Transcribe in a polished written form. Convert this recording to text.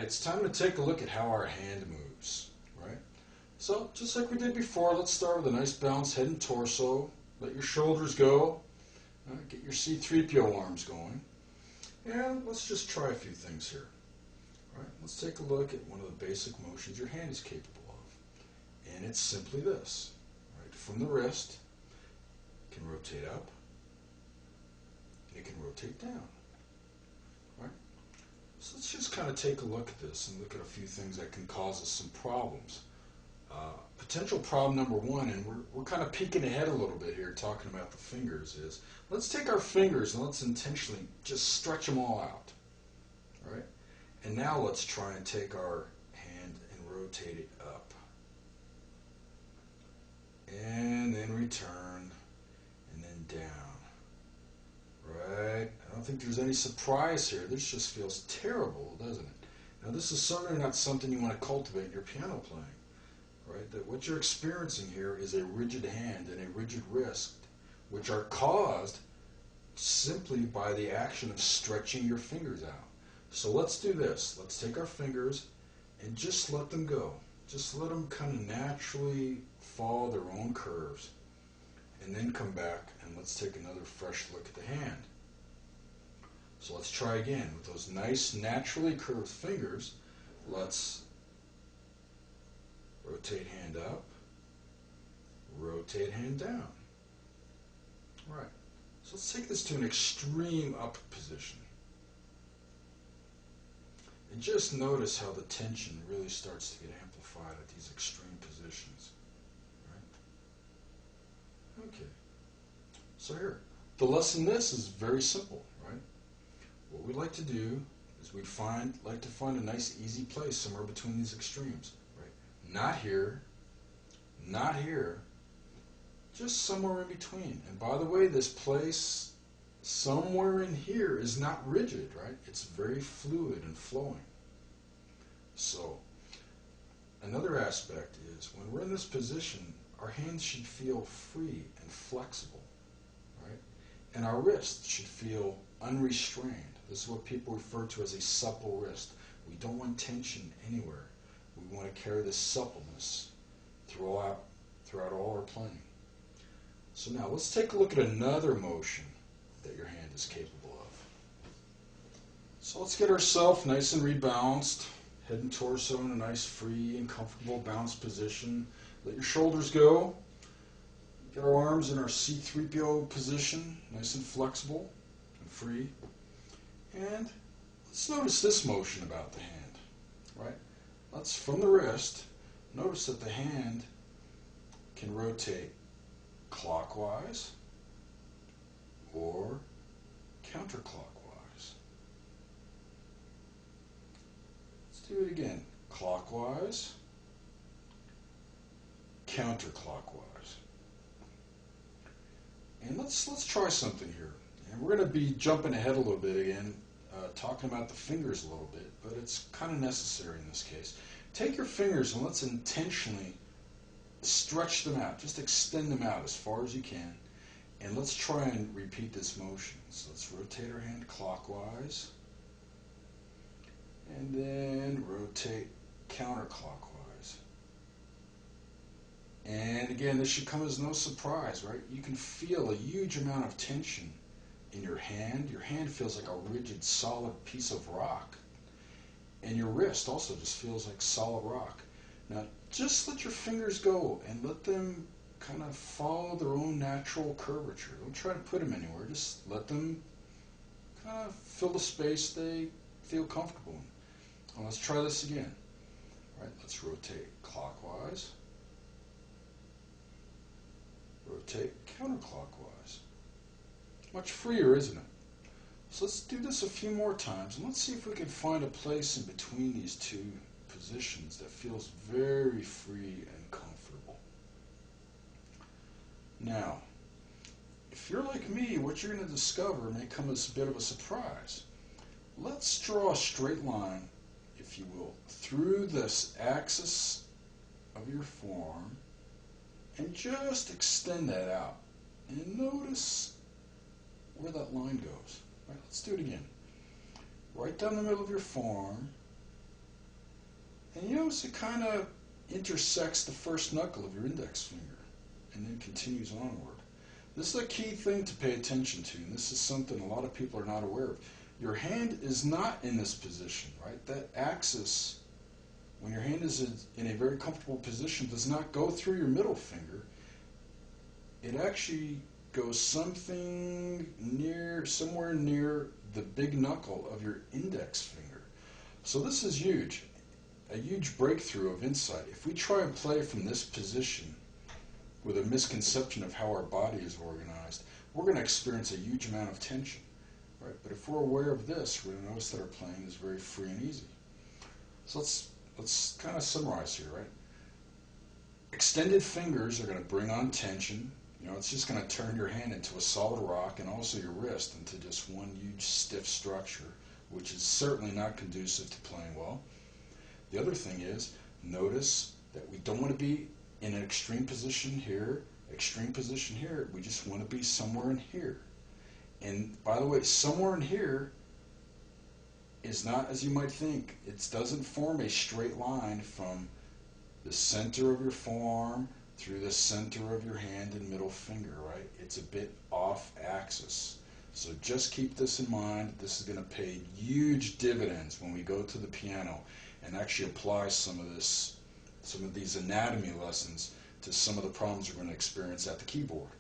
Alright, it's time to take a look at how our hand moves, right? So, just like we did before, let's start with a nice balanced head and torso. Let your shoulders go. Get your C-3PO arms going. And let's just try a few things here. All right, let's take a look at one of the basic motions your hand is capable of. And it's simply this. Right? From the wrist, it can rotate up, and it can rotate down. Right? So let's just kind of take a look at this and look at a few things that can cause us some problems. Potential problem number one, and we're kind of peeking ahead a little bit here talking about the fingers, is let's take our fingers and let's intentionally just stretch them all out. All right? And now let's try and take our hand and rotate it up. And then return, and then down. Right? I don't think there's any surprise here. This just feels terrible, doesn't it? Now this is certainly not something you want to cultivate in your piano playing. Right? That what you're experiencing here is a rigid hand and a rigid wrist, which are caused simply by the action of stretching your fingers out. So let's do this. Let's take our fingers and just let them go. Just let them kind of naturally follow their own curves. And then come back and let's take another fresh look at the hand. So let's try again. With those nice naturally curved fingers, let's rotate hand up, rotate hand down. All right. So let's take this to an extreme up position. And just notice how the tension really starts to get amplified at these extreme positions. Right? Okay. So here, the lesson in this is very simple, right? What we like to do is we like to find a nice easy place somewhere between these extremes. Right? Not here, not here, just somewhere in between. And by the way, this place somewhere in here is not rigid, right? It's very fluid and flowing. So, another aspect is when we're in this position, our hands should feel free and flexible, right? And our wrists should feel unrestrained. This is what people refer to as a supple wrist. We don't want tension anywhere. We want to carry this suppleness throughout all our playing. So now let's take a look at another motion that your hand is capable of. So let's get ourselves nice and rebalanced, head and torso in a nice free and comfortable balanced position. Let your shoulders go. Get our arms in our C-3PO position, nice and flexible and free. And let's notice this motion about the hand, right? Let's, from the wrist, notice that the hand can rotate clockwise or counterclockwise. Let's do it again. Clockwise, counterclockwise. And let's try something here. And we're going to be jumping ahead a little bit again, talking about the fingers a little bit, but it's kind of necessary in this case. Take your fingers and let's intentionally stretch them out. Just extend them out as far as you can. And let's try and repeat this motion. So let's rotate our hand clockwise. And then rotate counterclockwise. And again, this should come as no surprise, right? You can feel a huge amount of tension in your hand. Your hand feels like a rigid, solid piece of rock. And your wrist also just feels like solid rock. Now, just let your fingers go and let them kind of follow their own natural curvature. Don't try to put them anywhere. Just let them kind of fill the space they feel comfortable in. Well, let's try this again. All right, let's rotate clockwise. Rotate counterclockwise. Much freer, isn't it? So let's do this a few more times, and let's see if we can find a place in between these two positions that feels very free and comfortable. Now, if you're like me, what you're going to discover may come as a bit of a surprise. Let's draw a straight line, if you will, through this axis of your forearm and just extend that out. And notice where that line goes. Right, let's do it again. Right down the middle of your forearm, And you notice it kind of intersects the first knuckle of your index finger and then continues onward. This is a key thing to pay attention to, and this is something a lot of people are not aware of. Your hand is not in this position, right? That axis, when your hand is in a very comfortable position, does not go through your middle finger. It actually goes somewhere near the big knuckle of your index finger. So this is huge, a huge breakthrough of insight. If we try and play from this position with a misconception of how our body is organized, we're going to experience a huge amount of tension, right? But if we're aware of this, we're going to notice that our playing is very free and easy. So let's kind of summarize here, right? Extended fingers are going to bring on tension. You know, it's just going to turn your hand into a solid rock, and also your wrist into just one huge stiff structure, which is certainly not conducive to playing well. The other thing is, notice that we don't want to be in an extreme position here, extreme position here. We just want to be somewhere in here. And by the way, somewhere in here is not as you might think. It doesn't form a straight line from the center of your forearm through the center of your hand and middle finger, right? It's a bit off axis. So just keep this in mind. This is going to pay huge dividends when we go to the piano and actually apply some of these anatomy lessons to some of the problems we're going to experience at the keyboard.